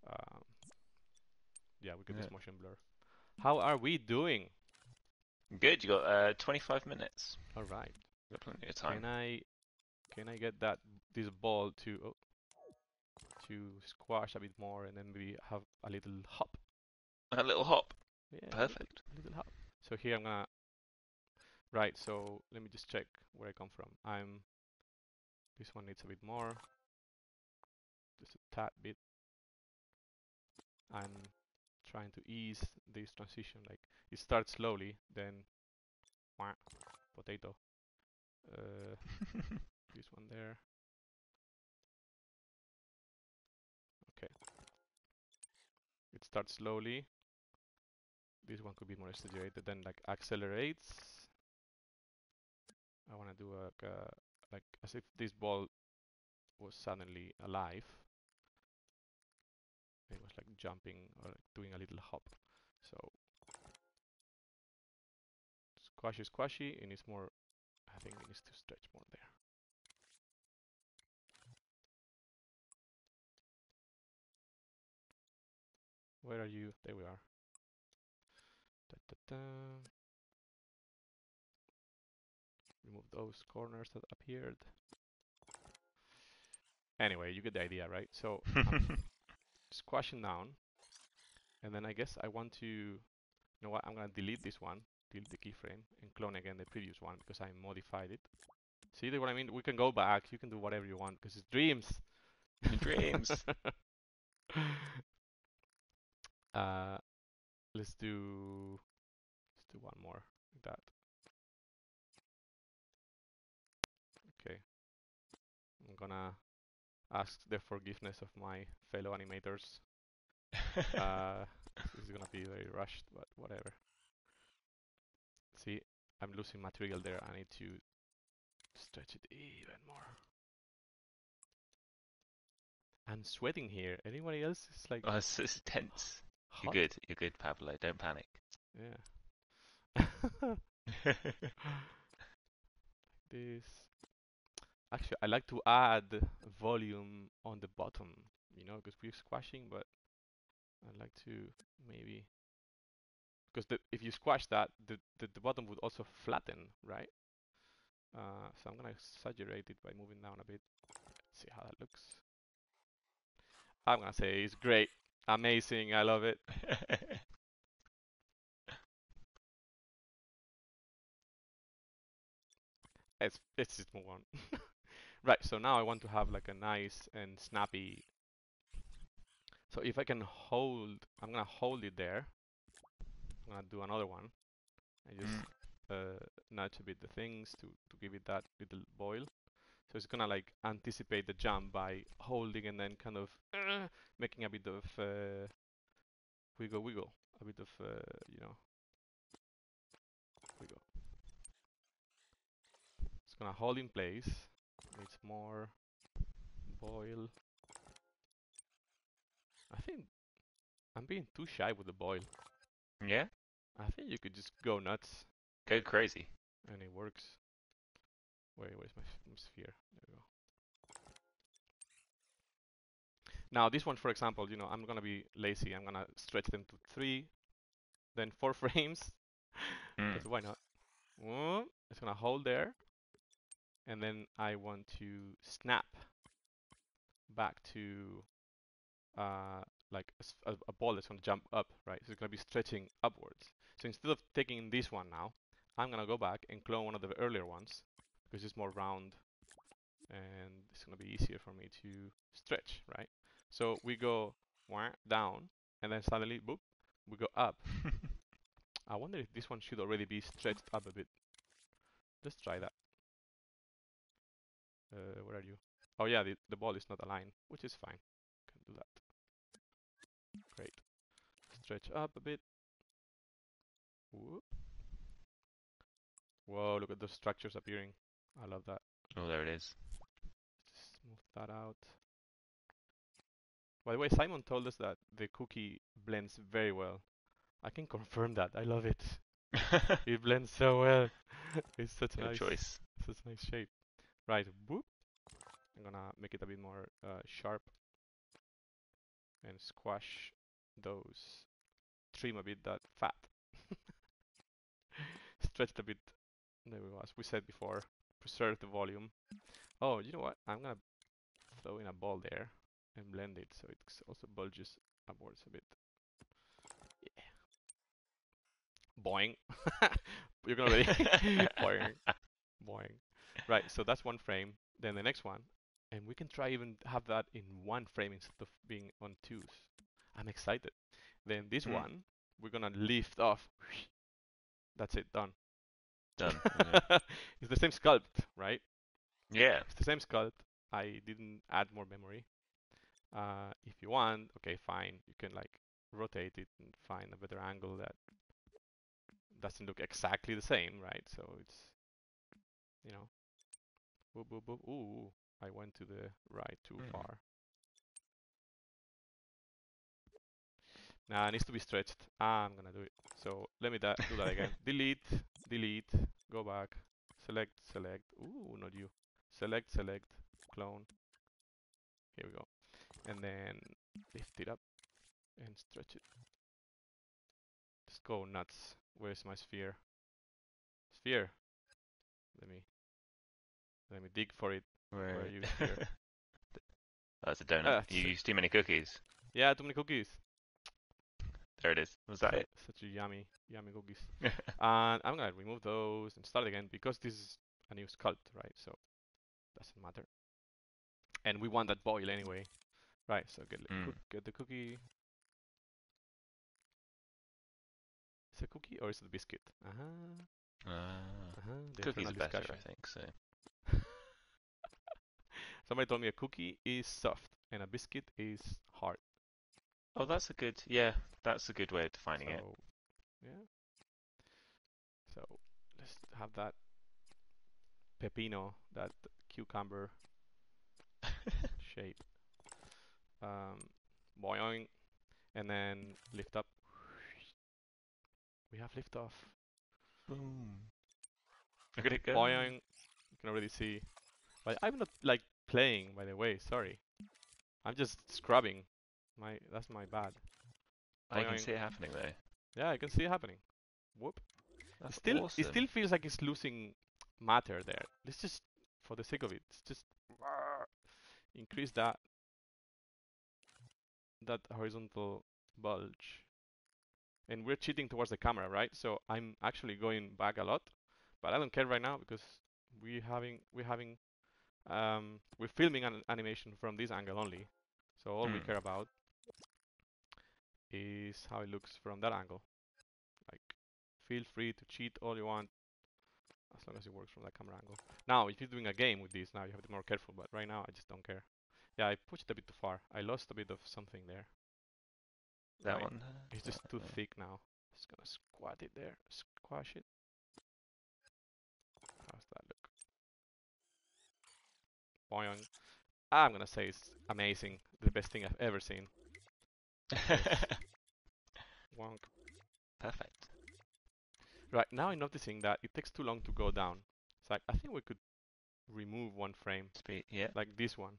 uh, yeah, we get this motion blur. How are we doing? Good. You got 25 minutes. All right. You got plenty of time. Can I get this ball to squash a bit more and then maybe have a little hop? A little hop. Yeah, Perfect. a little hop. So here I'm gonna. Right. So let me just check where I come from. This one needs a bit more. Just a tad bit. I'm trying to ease this transition. Like it starts slowly, then potato. This one there. Okay. It starts slowly. This one could be more exaggerated, then like accelerates. I want to do like as if this ball was suddenly alive. It was like jumping or like doing a little hop. So squashy, and it's more. I think it needs to stretch more there. Where are you? There we are. Da, da, da. Remove those corners that appeared. Anyway, you get the idea, right? So squashing down, and then I guess I want to, you know what? I'm gonna delete this one, delete the keyframe, and clone again the previous one because I modified it. See what I mean? We can go back. You can do whatever you want because it's Dreams. Dreams. Let's do one more like that. Okay. I'm gonna ask the forgiveness of my fellow animators. This is gonna be very rushed, but whatever. See, I'm losing material there. I need to stretch it even more. I'm sweating here. Anybody else is like Oh, it's tense. hot? You're good. You're good, Pablo. Don't panic. Yeah. This. Actually, I like to add volume on the bottom, because we're squashing, but I'd like to maybe, because if you squash that, the bottom would also flatten, right? So I'm gonna exaggerate it by moving down a bit. Let's see how that looks. I'm gonna say it's great, amazing, I love it. Let's just move on. Right, so now I want to have like a nice and snappy. So if I can I'm gonna hold it there. I'm gonna do another one. I just nudge a bit the things to give it that little boil. So it's gonna like anticipate the jump by holding and then kind of making a bit of wiggle, a bit of wiggle. It's gonna hold in place. Needs more boil. I think I'm being too shy with the boil. Yeah? I think you could just go nuts. Go crazy. and it works. Wait, where's my sphere? There we go. Now this one, for example, you know, I'm gonna be lazy. I'm gonna stretch them to 3, then 4 frames, because why not? It's gonna hold there, and then I want to snap back to like a ball that's gonna jump up, right? So it's gonna be stretching upwards. So instead of taking this one now, I'm gonna go back and clone one of the earlier ones because it's more round and it's gonna be easier for me to stretch, right? So we go down and then suddenly, boop, we go up. I wonder if this one should already be stretched up a bit. Let's try that. Where are you? Oh yeah, the ball is not aligned, which is fine. Can do that. Great. Stretch up a bit. Whoop. Whoa, look at those structures appearing. I love that. Oh, there it is. Just move that out. By the way, Simon told us that the cookie blends very well. I can confirm that. I love it. It blends so well. It's such Good nice choice. such nice shape. Right, whoop. I'm gonna make it a bit more sharp and squash those. Trim a bit that fat. Stretched a bit. There we go. As we said before, preserve the volume. Oh, you know what? I'm gonna throw in a ball there and blend it so it also bulges upwards a bit. Yeah. Boing. You're gonna ready? Boing. Boing. Right, so that's one frame. Then the next one. And we can try even have that in one frame instead of being on 2s. I'm excited. Then this one, we're gonna lift off. That's it, done. Done. Yeah. It's the same sculpt, right? Yeah. It's the same sculpt. I didn't add more memory. If you want, okay, fine. You can like rotate it and find a better angle that doesn't look exactly the same, right? So it's, you know, boop, boop, boop. Ooh, I went to the right too far. Nah, it needs to be stretched. I'm gonna do it. So let me do that again. Delete, delete, go back, select, select. Ooh, not you. Select, select, clone. Here we go. And then lift it up and stretch it. Just go nuts. Where's my sphere? Sphere. Let me dig for it. Where are you, sphere? That's a donut. You used too many cookies. Yeah, too many cookies. There it is. Was that it? Such a yummy cookies. And I'm gonna remove those and start again because this is a new sculpt, right? So doesn't matter. And we want that boil anyway. Right, so get the cookie. Is it a cookie or is it a biscuit? Cookies are better, I think, so. Somebody told me a cookie is soft and a biscuit is hard. Oh, that's a good way of defining it. Yeah. So let's have that pepino, that cucumber shape. Boing, and then lift up. We have lift off. Boom. Look at it go. Boing. You can already see. But I'm not like playing, by the way. Sorry. I'm just scrubbing. That's my bad. I can see it happening though. Yeah, I can see it happening. Whoop. That's awesome. It still feels like it's losing matter there. Let's just, for the sake of it, just increase that horizontal bulge. And we're cheating towards the camera, right? So I'm actually going back a lot, but I don't care right now because we're filming an animation from this angle only. So all we care about is how it looks from that angle. Like, feel free to cheat all you want as long as it works from that camera angle. Now, if you're doing a game with this, now you have to be more careful, but right now I just don't care. Yeah, I pushed it a bit too far. I lost a bit of something there. That one? It's just too thick now. Just gonna squat it there. Squash it. How's that look? Boing. I'm gonna say it's amazing. The best thing I've ever seen. Wonk. Perfect. Right now, I'm noticing that it takes too long to go down. It's like, I think we could remove one frame, Speed, yeah, like this one.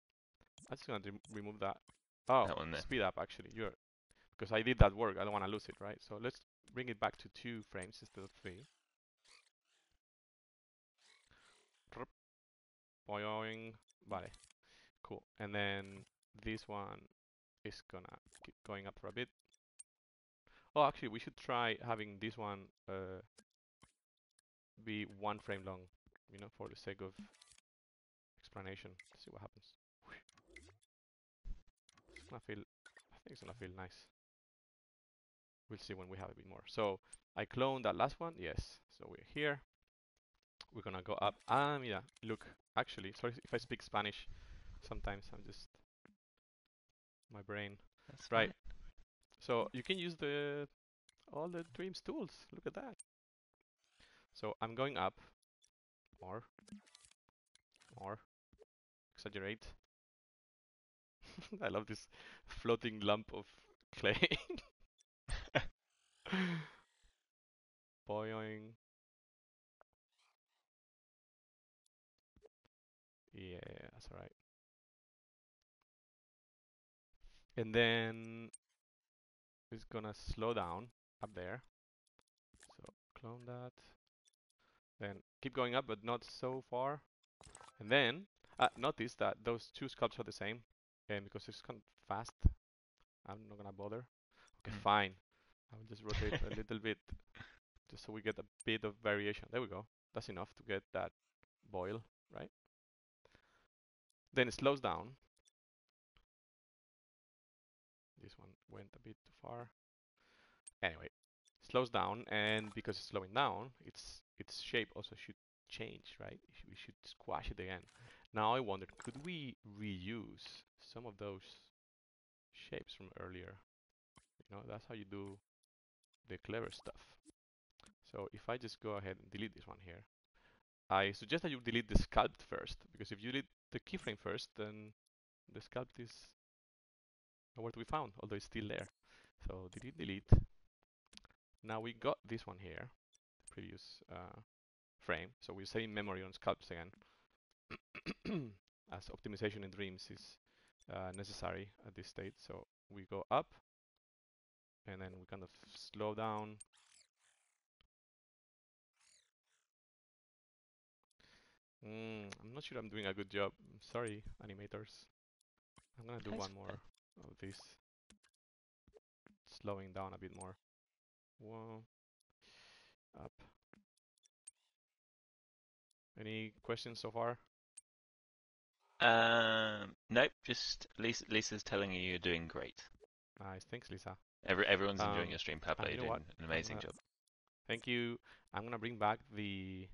I'm just gonna remove that. Oh, that one there. speed up actually. Because I did that work. I don't want to lose it, right? So let's bring it back to 2 frames instead of 3. Boing. Vale. Cool. And then this one is gonna keep going up for a bit. Oh, actually, we should try having this one be 1 frame long, for the sake of explanation. Let's see what happens. It's gonna feel, I think it's gonna feel nice. We'll see when we have a bit more. So I cloned that last one, yes. So we're here. We're gonna go up. Yeah, look, actually, sorry if I speak Spanish. Sometimes I'm just, my brain. That's Right. fine. So you can use all the Dreams tools. Look at that. So I'm going up. More. Exaggerate. I love this floating lump of clay. Boing. Yeah, that's alright. And then it's gonna slow down up there. So clone that. Then keep going up, but not so far. And then notice that those 2 sculpts are the same. And because it's kind of fast, I'm not gonna bother. Okay, fine. I will just rotate a little bit, just so we get a bit of variation. There we go. That's enough to get that boil, right? Then it slows down. This one went a bit too far. Anyway, slows down, and because it's slowing down, its shape also should change, right? We should squash it again. Now I wondered, could we reuse some of those shapes from earlier? That's how you do the clever stuff. So if I just go ahead and delete this one here, I suggest that you delete the sculpt first, because if you delete the keyframe first, then the sculpt is nowhere to be found, although it's still there. So delete. Now we got this one here, the previous frame. So we're saving memory on sculpts again, as optimization in Dreams is necessary at this state. So we go up, and then we kind of slow down. I'm not sure I'm doing a good job. I'm sorry, animators. I'm gonna do one more of this, slowing down a bit more. Whoa. Up. Any questions so far? Nope. Just Lisa's telling you you're doing great. Nice. Thanks, Lisa. Everyone's enjoying your stream, Pablo. You You're know doing what? an amazing job. Thank you. I'm gonna bring back the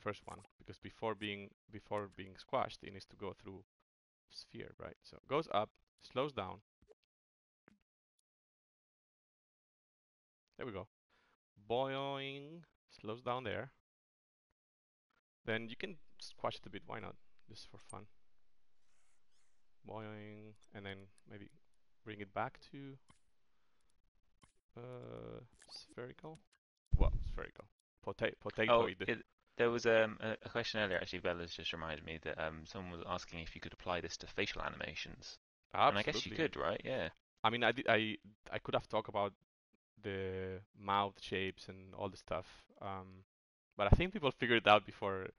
first one, because before being squashed, it needs to go through sphere, right? So it goes up, slows down. There we go. Boing, slows down there. Then you can squash it a bit. Why not? Just for fun. Boing, and then maybe bring it back to spherical. Well, spherical. Potatoid. Oh, there was a question earlier. Actually, Bella's just reminded me that someone was asking if you could apply this to facial animations. Absolutely. And I guess you could, right? Yeah. I mean, I could have talked about the mouth shapes and all the stuff, but I think people figured it out before,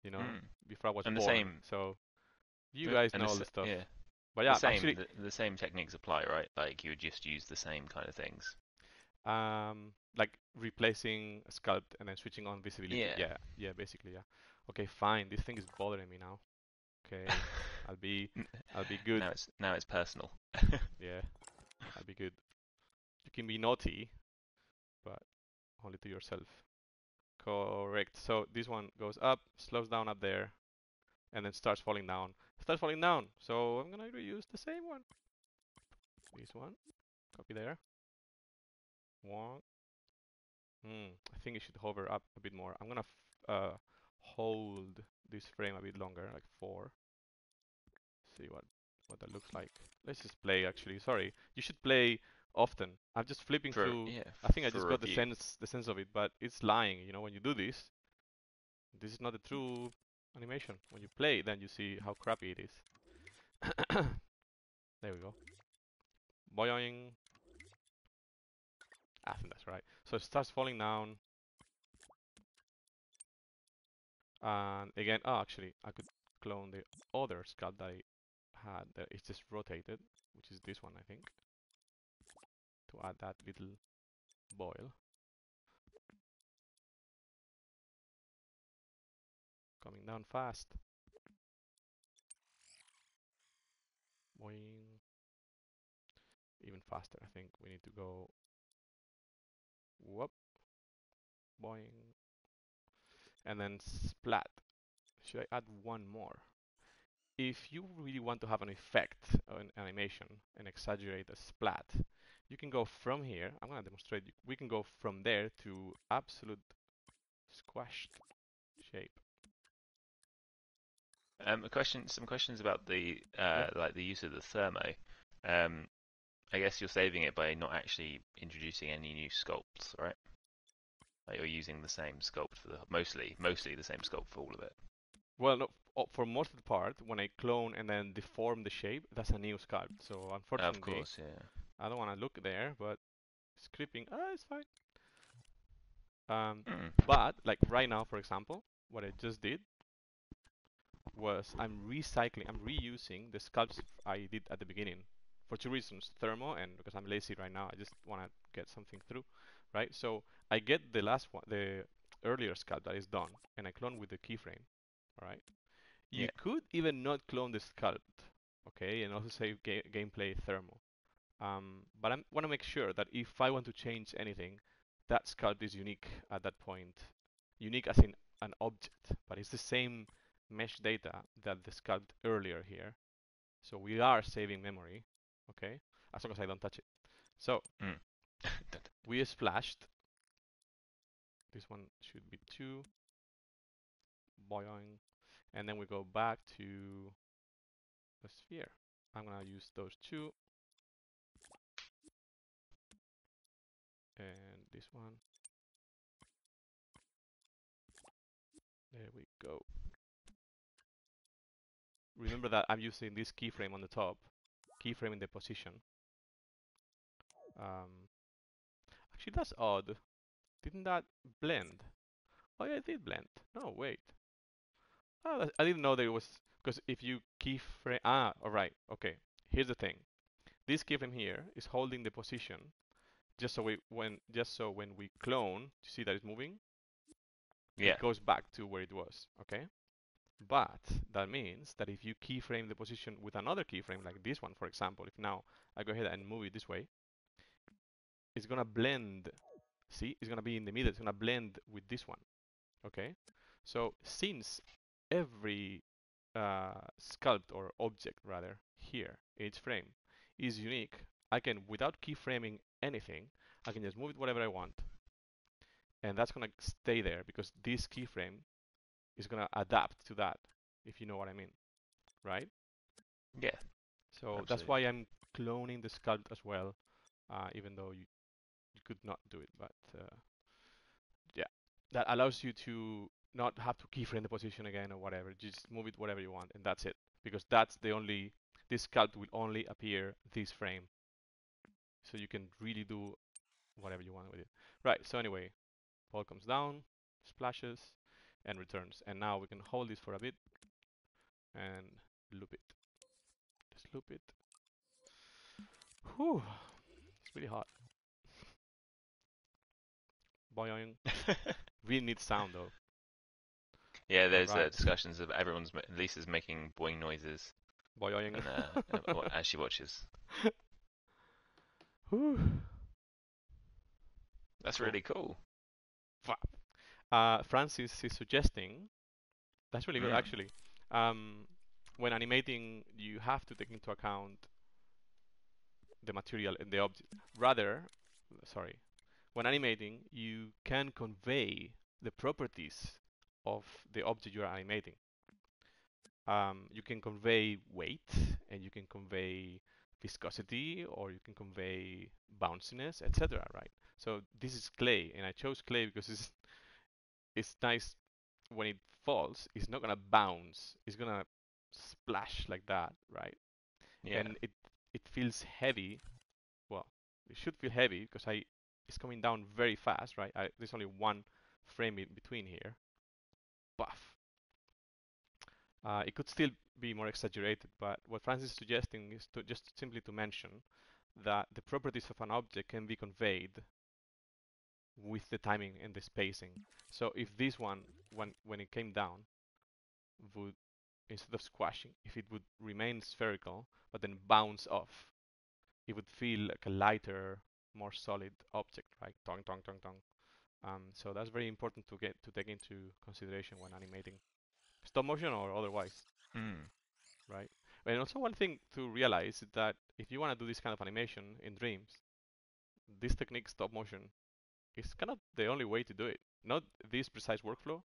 before I was and born. The same. So you guys know all the stuff. Yeah. But yeah, the same, actually, the same techniques apply, right? Like you would just use the same kind of things. like replacing a sculpt and then switching on visibility. Yeah, basically, yeah. Okay, fine. This thing is bothering me now. Okay, I'll be good. Now it's personal. Yeah, I'll be good. You can be naughty, but only to yourself. Correct. So this one goes up, slows down up there, and then starts falling down. So I'm gonna reuse the same one. This one, copy there. One. I think it should hover up a bit more. I'm gonna hold this frame a bit longer, like 4. See what that looks like. Let's just play. Actually, sorry. You should play often. I'm just flipping For through. yeah, I think I just for got the review. sense of it, but it's lying. You know, when you do this, this is not the true animation. When you play, then you see how crappy it is. There we go. Boing. I think that's right. So it starts falling down. And again, oh, actually, I could clone the other sculpt that I had. It's just rotated, which is this one, I think, to add that little boil. Coming down fast. Boing. Even faster, I think. We need to go. Whoop. Boing. And then splat. Should I add one more? If you really want to have an effect on animation and exaggerate a splat, you can go from here. I'm going to demonstrate. We can go from there to absolute squashed shape. Some questions about the Yeah. like the use of the thermo. Um, I guess you're saving it by not actually introducing any new sculpts, right? Like you're using the same sculpt for the mostly the same sculpt for all of it. Well, no, for most of the part, when I clone and then deform the shape, that's a new sculpt. So Of unfortunately, course, yeah. I don't want to look there, but it's creeping. It's fine. But like right now, for example, what I just did was I'm reusing the sculpts I did at the beginning for two reasons: thermo, and because I'm lazy right now, I just want to get something through, right? So I get the last one, the earlier sculpt that is done, and I clone with the keyframe, all right? You Yeah. could even not clone the sculpt, okay, and also save gameplay thermo. But I want to make sure that if I want to change anything, that sculpt is unique at that point. Unique as in an object, but it's the same mesh data that the sculpt earlier here. So we are saving memory, okay, as long as I don't touch it. So Mm. we splashed. This one should be 2. Boing. And then we go back to the sphere. I'm going to use those 2. And this one. There we go. Remember that I'm using this keyframe on the top, keyframe in the position. Actually, that's odd. Didn't that blend? Oh yeah, it did blend. No, wait. Oh, I didn't know there was, because if you keyframe, all right, okay. Here's the thing. This keyframe here is holding the position, just so when we clone, you see that it's moving, Yeah. it goes back to where it was. Okay. But that means that if you keyframe the position with another keyframe, like this one, for example, if now I go ahead and move it this way, it's gonna blend. See, it's gonna be in the middle. It's gonna blend with this one. Okay. So since every sculpt or object rather here in its frame is unique, I can, without keyframing anything, I can just move it whatever I want, and that's gonna stay there because this keyframe is gonna adapt to that, if you know what I mean, right? Yeah. So that's Absolutely. why I'm cloning the sculpt as well, even though you could not do it, but yeah, that allows you to not have to keyframe the position again or whatever. Just move it whatever you want, and that's it. Because that's the only, this sculpt will only appear this frame. So you can really do whatever you want with it. Right, so anyway, ball comes down, splashes, and returns. And now we can hold this for a bit and loop it. Just loop it. Whew, it's really hot. Boing. Really needs sound though. Yeah, All there's right. discussions of Lisa's making boing noises Boing. and as she watches. Whew. That's Cool. really cool. Francis is suggesting, that's really good Mm. actually. When animating, you have to take into account the material and the object. Rather, sorry, when animating, you can convey the properties of the object you are animating. You can convey weight and you can convey viscosity, or you can convey bounciness, etc. Right? So this is clay, and I chose clay because it's nice when it falls. It's not gonna bounce. It's gonna splash like that, right? Yeah. And it feels heavy. Well, it should feel heavy because it's coming down very fast, right? There's only one frame in between here. Buff. It could still be more exaggerated, but what Francis is suggesting is to just simply to mention that the properties of an object can be conveyed with the timing and the spacing. So if this one, when it came down, would, instead of squashing, if it would remain spherical but then bounce off, it would feel like a lighter, more solid object, right? Tong tong tong tong. So that's very important to take into consideration when animating stop motion or otherwise, Mm. right? And also one thing to realize is that if you want to do this kind of animation in Dreams, this technique stop motion is kind of the only way to do it. Not this precise workflow.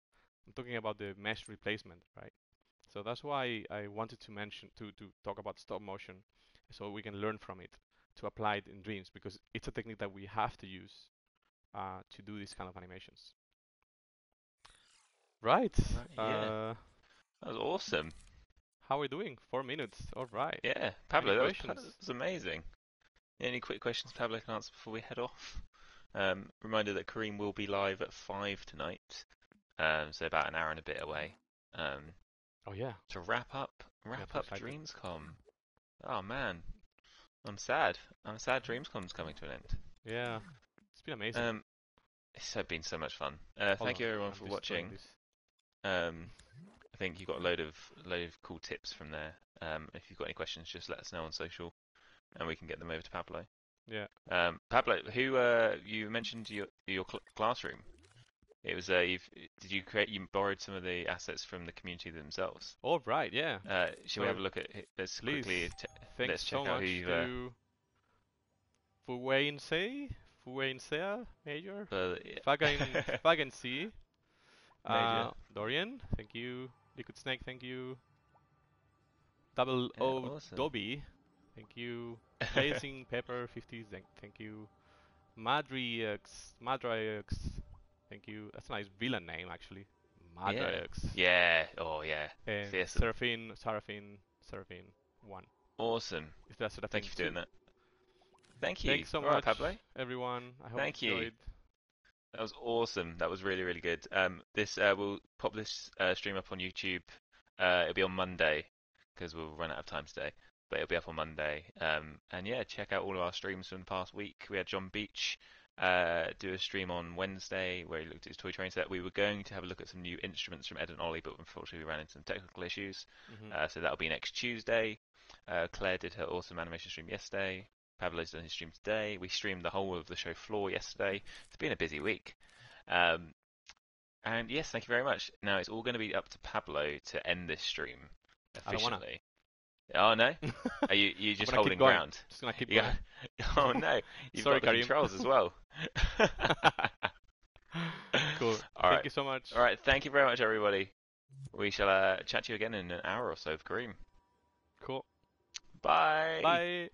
I'm talking about the mesh replacement, right? So that's why I wanted to mention to talk about stop motion, so we can learn from it to apply it in Dreams, because it's a technique that we have to use to do these kind of animations. Right. Yeah. That was awesome. How are we doing? 4 minutes. All right. Yeah, Any Pablo, that questions? was amazing. Any quick questions Pablo can answer before we head off? Reminder that Kareem will be live at 5 tonight, so about an hour and a bit away. Oh yeah. To wrap up Excited. Dreamscom. Oh man, I'm sad. I'm sad Dreamscom's coming to an end. Yeah. It's been amazing. It's been so much fun. Hold Thank on, you everyone I'm for destroying watching. this. I think you got a load of cool tips from there. If you've got any questions, just let us know on social, and we can get them over to Pablo. Yeah. Pablo, who you mentioned your classroom? It was you borrowed some of the assets from the community themselves. All right. Yeah. Shall we have a look at it? Let's Please. quickly Thanks let's check so out much who you've to Fuweinsei, Major, Fagensi, Major. Dorian, thank you. Liquid Snake, thank you. Double Yeah, O awesome. Dobby, thank you. Blazing Pepper 50, thank you. Madrix, thank you. That's a nice villain name actually. Madrix. Yeah. Oh yeah. And Fearsome. Seraphine 1. Awesome. Is that Seraphine Thank you for doing 2? that. Thank you. Thanks so All right, much, Pablo. everyone. I hope Thank you you. enjoyed. That was awesome. That was really, really good. We'll pop this stream up on YouTube. It'll be on Monday because we'll run out of time today, but it'll be up on Monday. And yeah, check out all of our streams from the past week. We had John Beach do a stream on Wednesday where he looked at his toy train set. We were going to have a look at some new instruments from Ed and Ollie, but unfortunately we ran into some technical issues. So that'll be next Tuesday. Claire did her awesome animation stream yesterday. Pablo's done his stream today. We streamed the whole of the show floor yesterday. It's been a busy week. And yes, thank you very much. Now it's all going to be up to Pablo to end this stream efficiently. Oh no? Are you just holding ground? Just gonna keep going. Oh no, you've got the controls as well. Cool. Thank you so much. All right, thank you very much, everybody. We shall chat to you again in an hour or so with Kareem. Cool. Bye. Bye.